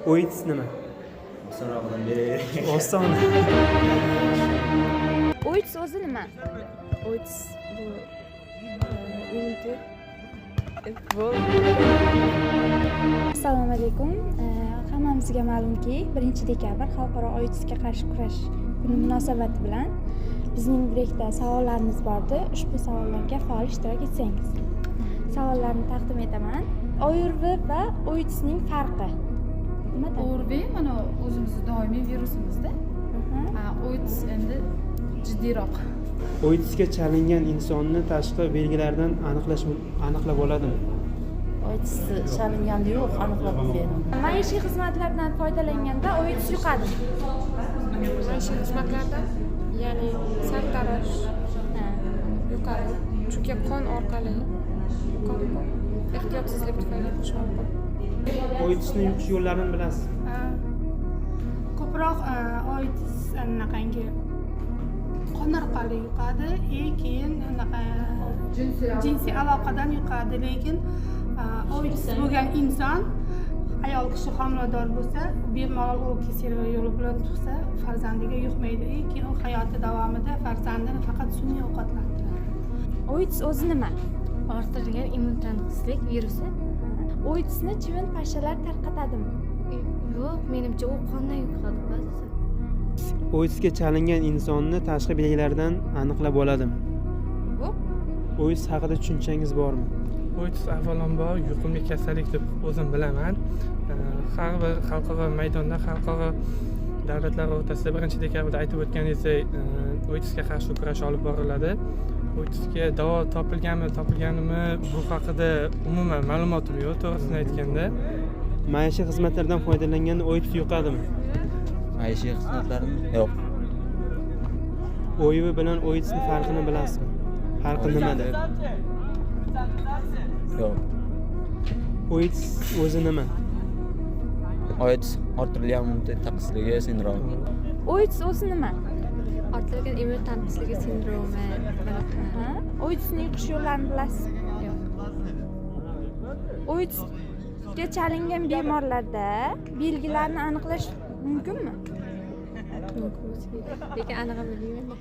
OITS nima? So'rog'idan beri. Oson. OITS o'zi nima? OITS bu Assalomu alaykum. Hammamizga ma'lumki, 1-dekabr xalqaro OITSga qarshi kurash kuni munosabati bilan bizning direktda savollarimiz bordi. Ushbu savollarga faol ishtirok etsangiz. Savollarni taqdim etaman. ORV va OITSning farqi nimada? ORV mana o'zimizning doimiy virusimizda. OITS endi jiddiyroq. OITSga chalingan insonni tashqi belgilaridan aniqlab oladimi? OITS chalinganda yo'q, aniqlab bo'lmaydi. Maishiy xizmatlardan foydalanganda OITS yuqadimi? Maishiy xizmatlardan, ya'ni sartarosh yuqadi. Chunki qon orqali ehtiyotsizlik tufayli yuqishi mumkin. OITSni yuqish yo'llarini bilasiz? Ko'proq OITS anaqangi qon orqali yuqadi, keyin anaqa jinsiy aloqadan yuqadi, lekin OITS bo'lgan inson ayol kishi homilador bo'lsa, bemalol u kesilma yo'li bilan tug'sa, farzandiga yuqmaydi, keyin u hayoti davomida farzandini faqat sun'iy ovqatlantiradi. OITS o'zi nima? Orttirilgan immun tanqislik virusi. OITSni chivin pashshalar tarqatadimi? Yo'q, menimcha u qondan yuqadi ba'zisi. OITSga chalingan insonni tashqi belgilaridan aniqlab oladimi? Yo'q. OITS haqida tushunchangiz bormi? OITS avvalambor yuqumli kasallik deb o'zim bilaman. Har bir xalqaro maydonda, xalqaro davlatlar o'rtasida 1-dekabrda aytib o'tganingizdek, OITSga qarshi kurash olib boriladi. OITSga davo topilganimi bu haqida umuman ma'lumotim yo'q, to'g'risini aytganda. Maishiy xizmatlardan foydalanganda OITS yuqadimi? Maishiy xizmatlarmi? Yo'q. OIV bilan OITSning farqini bilasizmi? Farqi nimada? Yo'q. OITS o'zi nima? OITS orttirilgan immun tanqisligi sindromi. OITS o'zi nima? Orttirilgan immun tanqisligi sindromi. OITSni yuqish yo'llarini bilasizmi? Yo'q. OITSga chalingan bemorlarda belgilarni aniqlash mumkinmi? Mumkin. Lekin aniq bilmayman.